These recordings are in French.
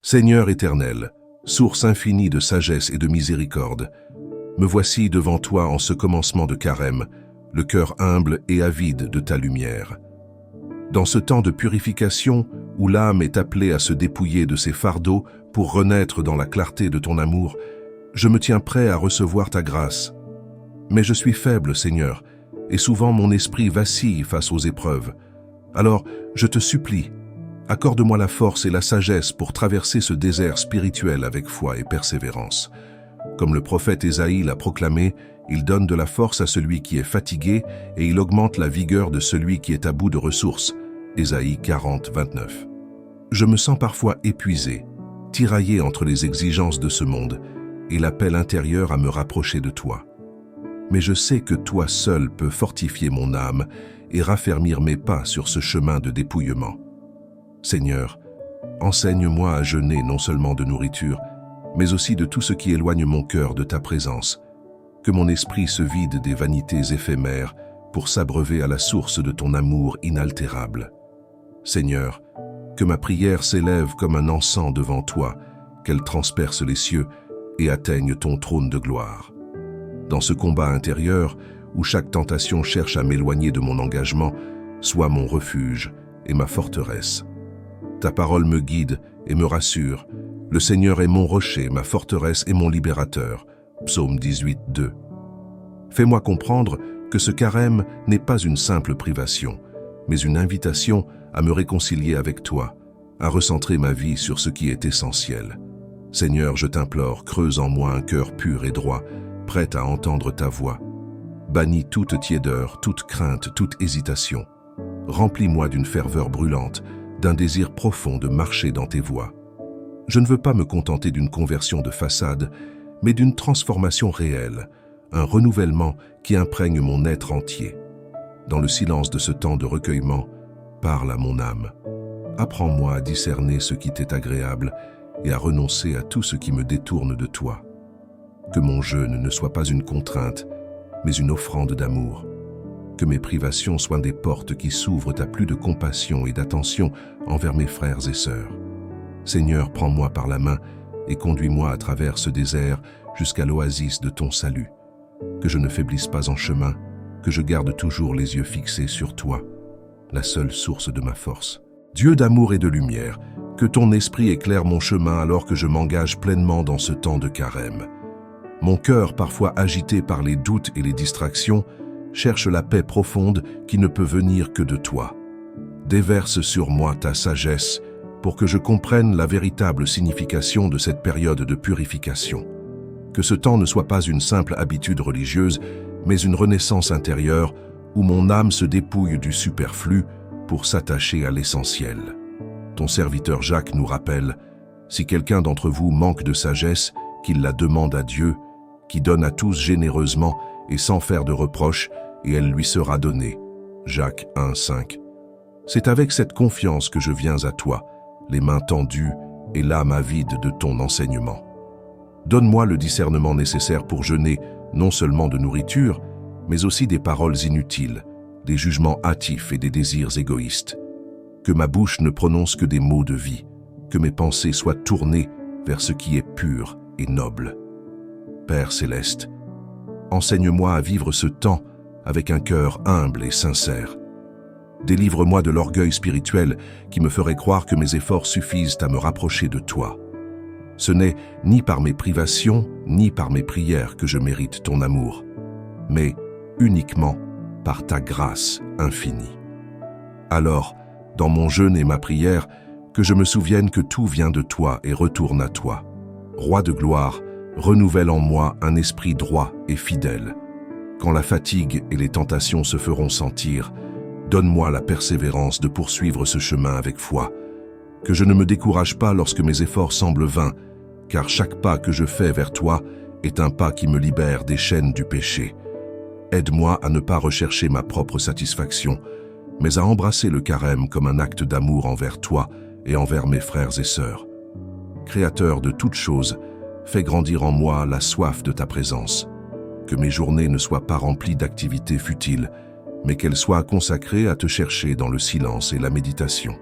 Seigneur éternel, source infinie de sagesse et de miséricorde, me voici devant toi en ce commencement de carême, le cœur humble et avide de ta lumière. Dans ce temps de purification où l'âme est appelée à se dépouiller de ses fardeaux pour renaître dans la clarté de ton amour, je me tiens prêt à recevoir ta grâce. Mais je suis faible, Seigneur, et souvent mon esprit vacille face aux épreuves. Alors, je te supplie, accorde-moi la force et la sagesse pour traverser ce désert spirituel avec foi et persévérance. Comme le prophète Ésaïe l'a proclamé, il donne de la force à celui qui est fatigué et il augmente la vigueur de celui qui est à bout de ressources. Ésaïe 40, 29. Je me sens parfois épuisé, tiraillé entre les exigences de ce monde et l'appel intérieur à me rapprocher de toi. Mais je sais que toi seul peux fortifier mon âme et raffermir mes pas sur ce chemin de dépouillement. Seigneur, enseigne-moi à jeûner non seulement de nourriture, mais aussi de tout ce qui éloigne mon cœur de ta présence. Que mon esprit se vide des vanités éphémères pour s'abreuver à la source de ton amour inaltérable. Seigneur, que ma prière s'élève comme un encens devant toi, qu'elle transperce les cieux et atteigne ton trône de gloire. Dans ce combat intérieur, où chaque tentation cherche à m'éloigner de mon engagement, sois mon refuge et ma forteresse. Ta parole me guide et me rassure. Le Seigneur est mon rocher, ma forteresse et mon libérateur. Psaume 18, 2. Fais-moi comprendre que ce carême n'est pas une simple privation, mais une invitation à me réconcilier avec toi, à recentrer ma vie sur ce qui est essentiel. Seigneur, je t'implore, creuse en moi un cœur pur et droit, prêt à entendre ta voix. Bannis toute tiédeur, toute crainte, toute hésitation. Remplis-moi d'une ferveur brûlante, d'un désir profond de marcher dans tes voies. Je ne veux pas me contenter d'une conversion de façade, mais d'une transformation réelle, un renouvellement qui imprègne mon être entier. Dans le silence de ce temps de recueillement, parle à mon âme. Apprends-moi à discerner ce qui t'est agréable et à renoncer à tout ce qui me détourne de toi. Que mon jeûne ne soit pas une contrainte, mais une offrande d'amour. Que mes privations soient des portes qui s'ouvrent à plus de compassion et d'attention envers mes frères et sœurs. Seigneur, prends-moi par la main et conduis-moi à travers ce désert jusqu'à l'oasis de ton salut. Que je ne faiblisse pas en chemin, que je garde toujours les yeux fixés sur toi, la seule source de ma force. Dieu d'amour et de lumière, que ton esprit éclaire mon chemin alors que je m'engage pleinement dans ce temps de carême. Mon cœur, parfois agité par les doutes et les distractions, cherche la paix profonde qui ne peut venir que de toi. Déverse sur moi ta sagesse pour que je comprenne la véritable signification de cette période de purification. Que ce temps ne soit pas une simple habitude religieuse, mais une renaissance intérieure où mon âme se dépouille du superflu pour s'attacher à l'essentiel. Ton serviteur Jacques nous rappelle, si quelqu'un d'entre vous manque de sagesse, qu'il la demande à Dieu, qui donne à tous généreusement et sans faire de reproches, et elle lui sera donnée. Jacques 1, 5. C'est avec cette confiance que je viens à toi, les mains tendues et l'âme avide de ton enseignement. Donne-moi le discernement nécessaire pour jeûner non seulement de nourriture, mais aussi des paroles inutiles, des jugements hâtifs et des désirs égoïstes. Que ma bouche ne prononce que des mots de vie, que mes pensées soient tournées vers ce qui est pur et noble. Père céleste, enseigne-moi à vivre ce temps avec un cœur humble et sincère. Délivre-moi de l'orgueil spirituel qui me ferait croire que mes efforts suffisent à me rapprocher de toi. Ce n'est ni par mes privations, ni par mes prières que je mérite ton amour, mais uniquement par ta grâce infinie. Alors, dans mon jeûne et ma prière, que je me souvienne que tout vient de toi et retourne à toi. Roi de gloire, renouvelle en moi un esprit droit et fidèle. Quand la fatigue et les tentations se feront sentir, donne-moi la persévérance de poursuivre ce chemin avec foi. Que je ne me décourage pas lorsque mes efforts semblent vains, car chaque pas que je fais vers toi est un pas qui me libère des chaînes du péché. Aide-moi à ne pas rechercher ma propre satisfaction, mais à embrasser le carême comme un acte d'amour envers toi et envers mes frères et sœurs. Créateur de toutes choses, fais grandir en moi la soif de ta présence. Que mes journées ne soient pas remplies d'activités futiles, mais qu'elles soient consacrées à te chercher dans le silence et la méditation.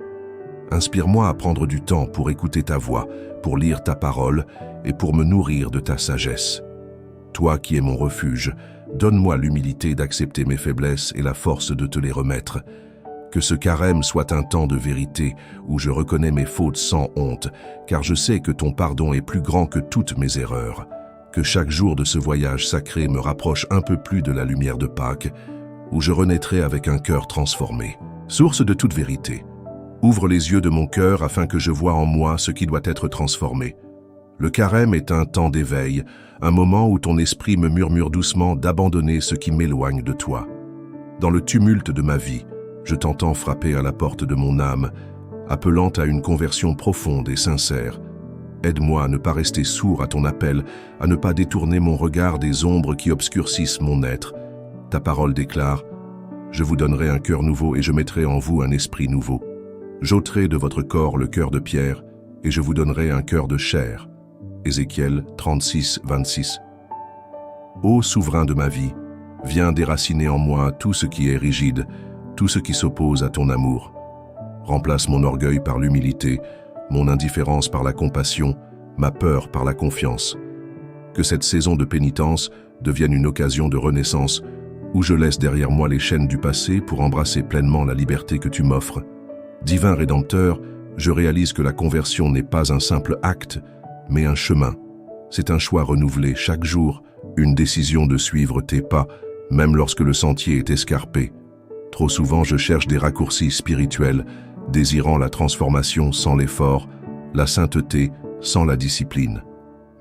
Inspire-moi à prendre du temps pour écouter ta voix, pour lire ta parole et pour me nourrir de ta sagesse. Toi qui es mon refuge, donne-moi l'humilité d'accepter mes faiblesses et la force de te les remettre. Que ce carême soit un temps de vérité où je reconnais mes fautes sans honte, car je sais que ton pardon est plus grand que toutes mes erreurs. Que chaque jour de ce voyage sacré me rapproche un peu plus de la lumière de Pâques, où je renaîtrai avec un cœur transformé. Source de toute vérité, ouvre les yeux de mon cœur afin que je voie en moi ce qui doit être transformé. Le carême est un temps d'éveil, un moment où ton esprit me murmure doucement d'abandonner ce qui m'éloigne de toi. Dans le tumulte de ma vie, je t'entends frapper à la porte de mon âme, appelant à une conversion profonde et sincère. Aide-moi à ne pas rester sourd à ton appel, à ne pas détourner mon regard des ombres qui obscurcissent mon être. Ta parole déclare « Je vous donnerai un cœur nouveau et je mettrai en vous un esprit nouveau. J'ôterai de votre corps le cœur de pierre et je vous donnerai un cœur de chair. » Ézéchiel 36, 26. Ô souverain de ma vie, viens déraciner en moi tout ce qui est rigide, tout ce qui s'oppose à ton amour. Remplace mon orgueil par l'humilité, mon indifférence par la compassion, ma peur par la confiance. Que cette saison de pénitence devienne une occasion de renaissance où je laisse derrière moi les chaînes du passé pour embrasser pleinement la liberté que tu m'offres. Divin Rédempteur, je réalise que la conversion n'est pas un simple acte, mais un chemin. C'est un choix renouvelé chaque jour, une décision de suivre tes pas, même lorsque le sentier est escarpé. Trop souvent, je cherche des raccourcis spirituels, désirant la transformation sans l'effort, la sainteté sans la discipline.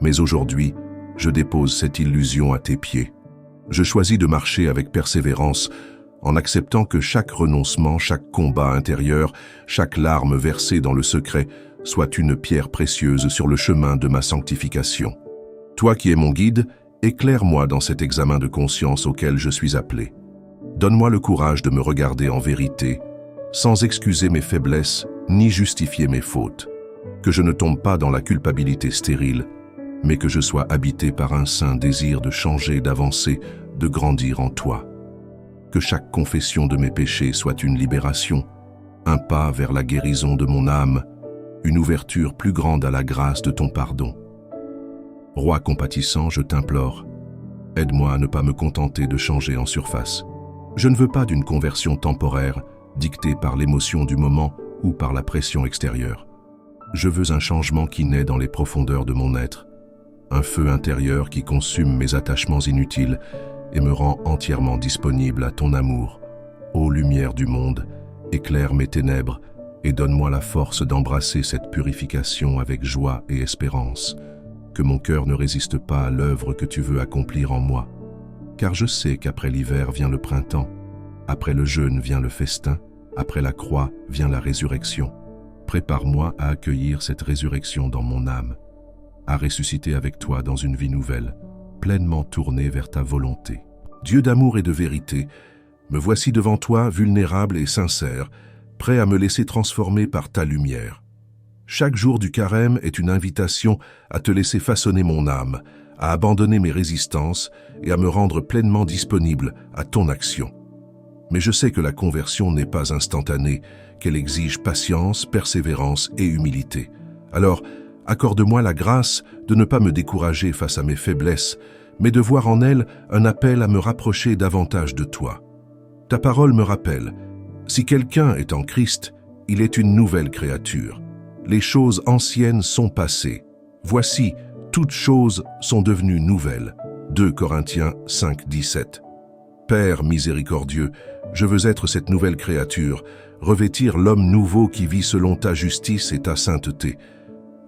Mais aujourd'hui, je dépose cette illusion à tes pieds. Je choisis de marcher avec persévérance, en acceptant que chaque renoncement, chaque combat intérieur, chaque larme versée dans le secret, soit une pierre précieuse sur le chemin de ma sanctification. Toi qui es mon guide, éclaire-moi dans cet examen de conscience auquel je suis appelé. Donne-moi le courage de me regarder en vérité, sans excuser mes faiblesses ni justifier mes fautes. Que je ne tombe pas dans la culpabilité stérile, mais que je sois habité par un saint désir de changer, d'avancer, de grandir en toi. Que chaque confession de mes péchés soit une libération, un pas vers la guérison de mon âme, une ouverture plus grande à la grâce de ton pardon. Roi compatissant, je t'implore, aide-moi à ne pas me contenter de changer en surface. Je ne veux pas d'une conversion temporaire, dictée par l'émotion du moment ou par la pression extérieure. Je veux un changement qui naît dans les profondeurs de mon être, un feu intérieur qui consume mes attachements inutiles et me rend entièrement disponible à ton amour. Ô lumière du monde, éclaire mes ténèbres et donne-moi la force d'embrasser cette purification avec joie et espérance. Que mon cœur ne résiste pas à l'œuvre que tu veux accomplir en moi. Car je sais qu'après l'hiver vient le printemps, après le jeûne vient le festin, après la croix vient la résurrection. Prépare-moi à accueillir cette résurrection dans mon âme, à ressusciter avec toi dans une vie nouvelle, pleinement tournée vers ta volonté. Dieu d'amour et de vérité, me voici devant toi vulnérable et sincère, prêt à me laisser transformer par ta lumière. Chaque jour du carême est une invitation à te laisser façonner mon âme, à abandonner mes résistances et à me rendre pleinement disponible à ton action. Mais je sais que la conversion n'est pas instantanée, qu'elle exige patience, persévérance et humilité. Alors, accorde-moi la grâce de ne pas me décourager face à mes faiblesses, mais de voir en elles un appel à me rapprocher davantage de toi. Ta parole me rappelle, si quelqu'un est en Christ, il est une nouvelle créature. Les choses anciennes sont passées. Voici, toutes choses sont devenues nouvelles. 2 Corinthiens 5, 17. Père miséricordieux, je veux être cette nouvelle créature, revêtir l'homme nouveau qui vit selon ta justice et ta sainteté.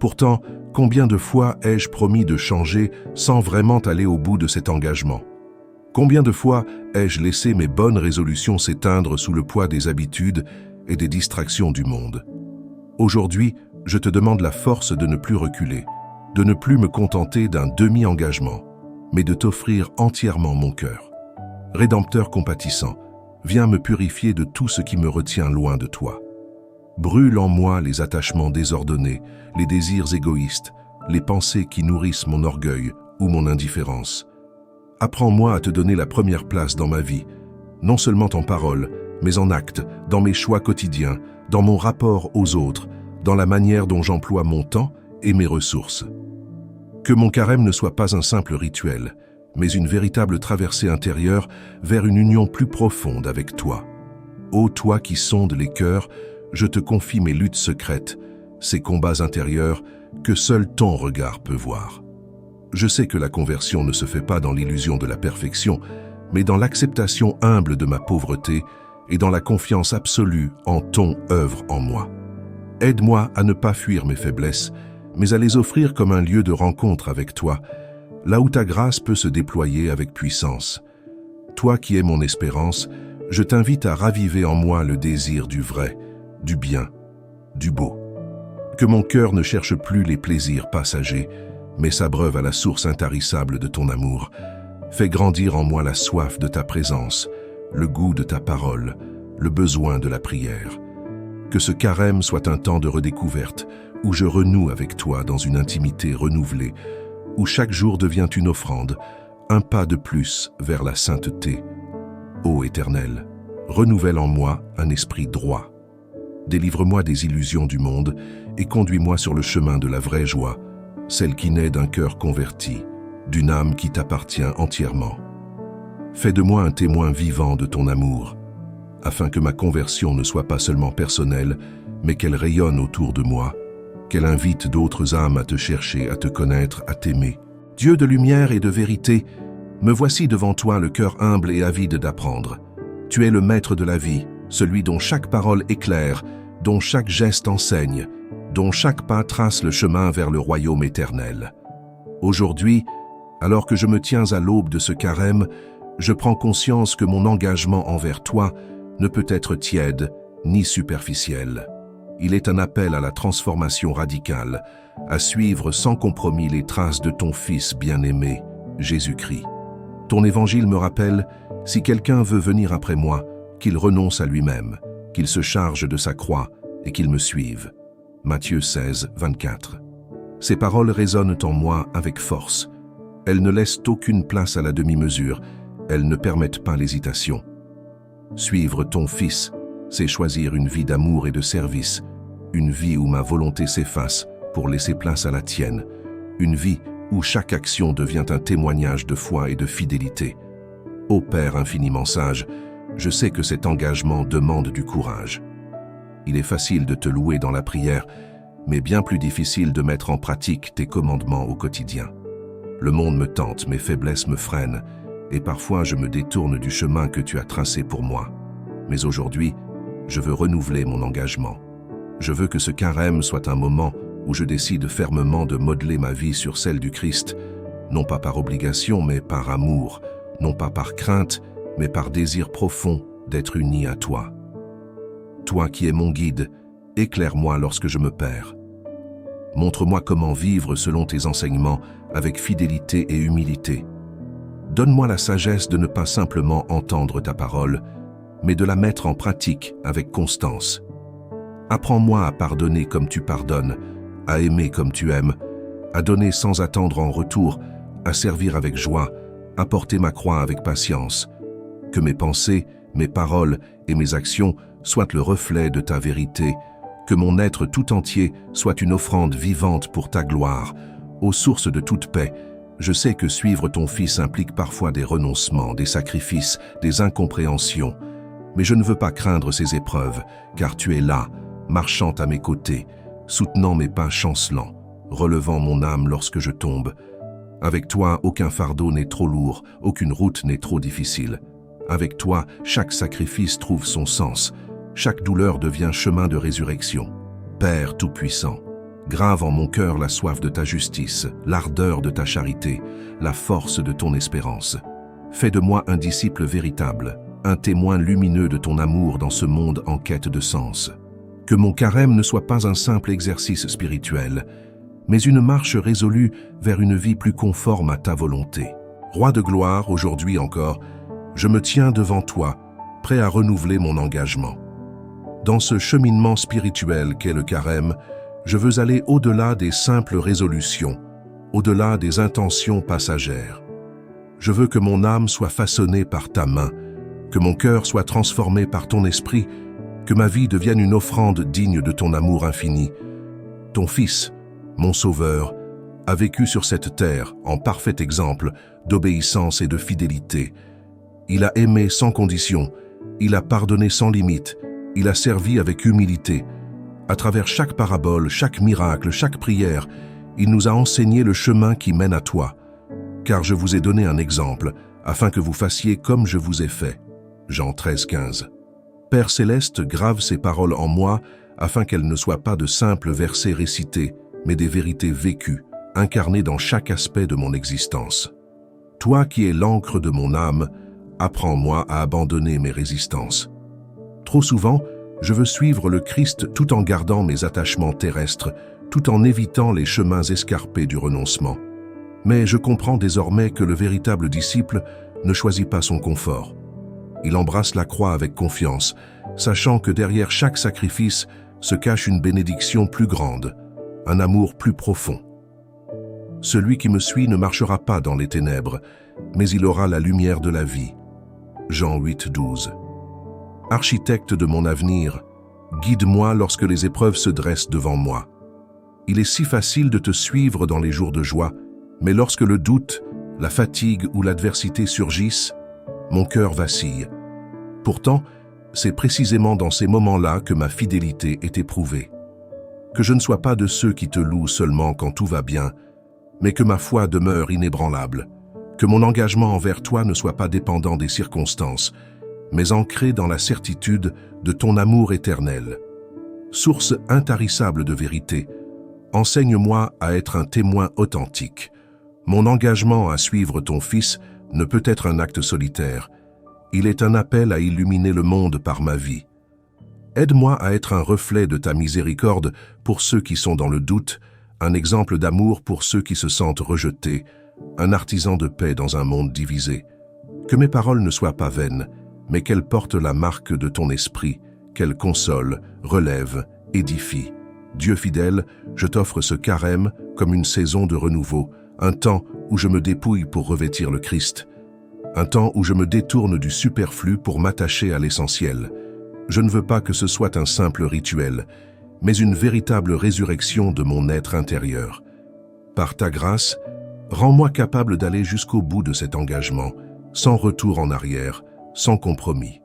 Pourtant, combien de fois ai-je promis de changer sans vraiment aller au bout de cet engagement? Combien de fois ai-je laissé mes bonnes résolutions s'éteindre sous le poids des habitudes et des distractions du monde? Aujourd'hui, je te demande la force de ne plus reculer, de ne plus me contenter d'un demi-engagement, mais de t'offrir entièrement mon cœur. Rédempteur compatissant, viens me purifier de tout ce qui me retient loin de toi. Brûle en moi les attachements désordonnés, les désirs égoïstes, les pensées qui nourrissent mon orgueil ou mon indifférence. Apprends-moi à te donner la première place dans ma vie, non seulement en parole, mais en acte, dans mes choix quotidiens, dans mon rapport aux autres, dans la manière dont j'emploie mon temps et mes ressources. Que mon carême ne soit pas un simple rituel, mais une véritable traversée intérieure vers une union plus profonde avec toi. Ô toi qui sondes les cœurs, je te confie mes luttes secrètes, ces combats intérieurs que seul ton regard peut voir. Je sais que la conversion ne se fait pas dans l'illusion de la perfection, mais dans l'acceptation humble de ma pauvreté et dans la confiance absolue en ton œuvre en moi. Aide-moi à ne pas fuir mes faiblesses, mais à les offrir comme un lieu de rencontre avec toi, là où ta grâce peut se déployer avec puissance. Toi qui es mon espérance, je t'invite à raviver en moi le désir du vrai, du bien, du beau. Que mon cœur ne cherche plus les plaisirs passagers, mais s'abreuve à la source intarissable de ton amour. Fais grandir en moi la soif de ta présence, le goût de ta parole, le besoin de la prière. Que ce carême soit un temps de redécouverte, où je renoue avec toi dans une intimité renouvelée, où chaque jour devient une offrande, un pas de plus vers la sainteté. Ô Éternel, renouvelle en moi un esprit droit. Délivre-moi des illusions du monde et conduis-moi sur le chemin de la vraie joie, celle qui naît d'un cœur converti, d'une âme qui t'appartient entièrement. Fais de moi un témoin vivant de ton amour, afin que ma conversion ne soit pas seulement personnelle, mais qu'elle rayonne autour de moi, qu'elle invite d'autres âmes à te chercher, à te connaître, à t'aimer. Dieu de lumière et de vérité, me voici devant toi le cœur humble et avide d'apprendre. Tu es le maître de la vie, celui dont chaque parole éclaire, dont chaque geste enseigne, dont chaque pas trace le chemin vers le royaume éternel. Aujourd'hui, alors que je me tiens à l'aube de ce carême, je prends conscience que mon engagement envers toi ne peut être tiède ni superficiel. Il est un appel à la transformation radicale, à suivre sans compromis les traces de ton Fils bien-aimé, Jésus-Christ. Ton évangile me rappelle, si quelqu'un veut venir après moi, qu'il renonce à lui-même, qu'il se charge de sa croix et qu'il me suive. Matthieu 16, 24. Ces paroles résonnent en moi avec force. Elles ne laissent aucune place à la demi-mesure, elles ne permettent pas l'hésitation. Suivre ton Fils, c'est choisir une vie d'amour et de service, une vie où ma volonté s'efface pour laisser place à la tienne, une vie où chaque action devient un témoignage de foi et de fidélité. Ô Père infiniment sage, je sais que cet engagement demande du courage. Il est facile de te louer dans la prière, mais bien plus difficile de mettre en pratique tes commandements au quotidien. Le monde me tente, mes faiblesses me freinent, et parfois je me détourne du chemin que tu as tracé pour moi. Mais aujourd'hui, je veux renouveler mon engagement. Je veux que ce carême soit un moment où je décide fermement de modeler ma vie sur celle du Christ, non pas par obligation, mais par amour, non pas par crainte, mais par désir profond d'être uni à toi. Toi qui es mon guide, éclaire-moi lorsque je me perds. Montre-moi comment vivre selon tes enseignements avec fidélité et humilité. Donne-moi la sagesse de ne pas simplement entendre ta parole, mais de la mettre en pratique avec constance. Apprends-moi à pardonner comme tu pardonnes, à aimer comme tu aimes, à donner sans attendre en retour, à servir avec joie, à porter ma croix avec patience. Que mes pensées, mes paroles et mes actions soient le reflet de ta vérité, que mon être tout entier soit une offrande vivante pour ta gloire. Ô source de toute paix, je sais que suivre ton Fils implique parfois des renoncements, des sacrifices, des incompréhensions. Mais je ne veux pas craindre ces épreuves, car tu es là, marchant à mes côtés, soutenant mes pas chancelants, relevant mon âme lorsque je tombe. Avec toi, aucun fardeau n'est trop lourd, aucune route n'est trop difficile. Avec toi, chaque sacrifice trouve son sens, chaque douleur devient chemin de résurrection. Père Tout-Puissant, grave en mon cœur la soif de ta justice, l'ardeur de ta charité, la force de ton espérance. Fais de moi un disciple véritable, un témoin lumineux de ton amour dans ce monde en quête de sens. Que mon carême ne soit pas un simple exercice spirituel, mais une marche résolue vers une vie plus conforme à ta volonté. Roi de gloire, aujourd'hui encore, je me tiens devant toi, prêt à renouveler mon engagement. Dans ce cheminement spirituel qu'est le carême, je veux aller au-delà des simples résolutions, au-delà des intentions passagères. Je veux que mon âme soit façonnée par ta main, que mon cœur soit transformé par ton esprit que ma vie devienne une offrande digne de ton amour infini. Ton Fils, mon Sauveur, a vécu sur cette terre en parfait exemple d'obéissance et de fidélité. Il a aimé sans condition, il a pardonné sans limite, il a servi avec humilité. À travers chaque parabole, chaque miracle, chaque prière, il nous a enseigné le chemin qui mène à toi. Car je vous ai donné un exemple, afin que vous fassiez comme je vous ai fait. Jean 13,15. Père céleste, grave ces paroles en moi, afin qu'elles ne soient pas de simples versets récités, mais des vérités vécues, incarnées dans chaque aspect de mon existence. Toi qui es l'encre de mon âme, apprends-moi à abandonner mes résistances. Trop souvent, je veux suivre le Christ tout en gardant mes attachements terrestres, tout en évitant les chemins escarpés du renoncement. Mais je comprends désormais que le véritable disciple ne choisit pas son confort. Il embrasse la croix avec confiance, sachant que derrière chaque sacrifice se cache une bénédiction plus grande, un amour plus profond. Celui qui me suit ne marchera pas dans les ténèbres, mais il aura la lumière de la vie. Jean 8,12. Architecte de mon avenir, guide-moi lorsque les épreuves se dressent devant moi. Il est si facile de te suivre dans les jours de joie, mais lorsque le doute, la fatigue ou l'adversité surgissent, mon cœur vacille. Pourtant, c'est précisément dans ces moments-là que ma fidélité est éprouvée. Que je ne sois pas de ceux qui te louent seulement quand tout va bien, mais que ma foi demeure inébranlable. Que mon engagement envers toi ne soit pas dépendant des circonstances, mais ancré dans la certitude de ton amour éternel. Source intarissable de vérité, enseigne-moi à être un témoin authentique. Mon engagement à suivre ton Fils ne peut être un acte solitaire. Il est un appel à illuminer le monde par ma vie. Aide-moi à être un reflet de ta miséricorde pour ceux qui sont dans le doute, un exemple d'amour pour ceux qui se sentent rejetés, un artisan de paix dans un monde divisé. Que mes paroles ne soient pas vaines, mais qu'elles portent la marque de ton esprit, qu'elles consolent, relèvent, édifient. Dieu fidèle, je t'offre ce carême comme une saison de renouveau, un temps où je me dépouille pour revêtir le Christ, un temps où je me détourne du superflu pour m'attacher à l'essentiel. Je ne veux pas que ce soit un simple rituel, mais une véritable résurrection de mon être intérieur. Par ta grâce, rends-moi capable d'aller jusqu'au bout de cet engagement, sans retour en arrière, sans compromis.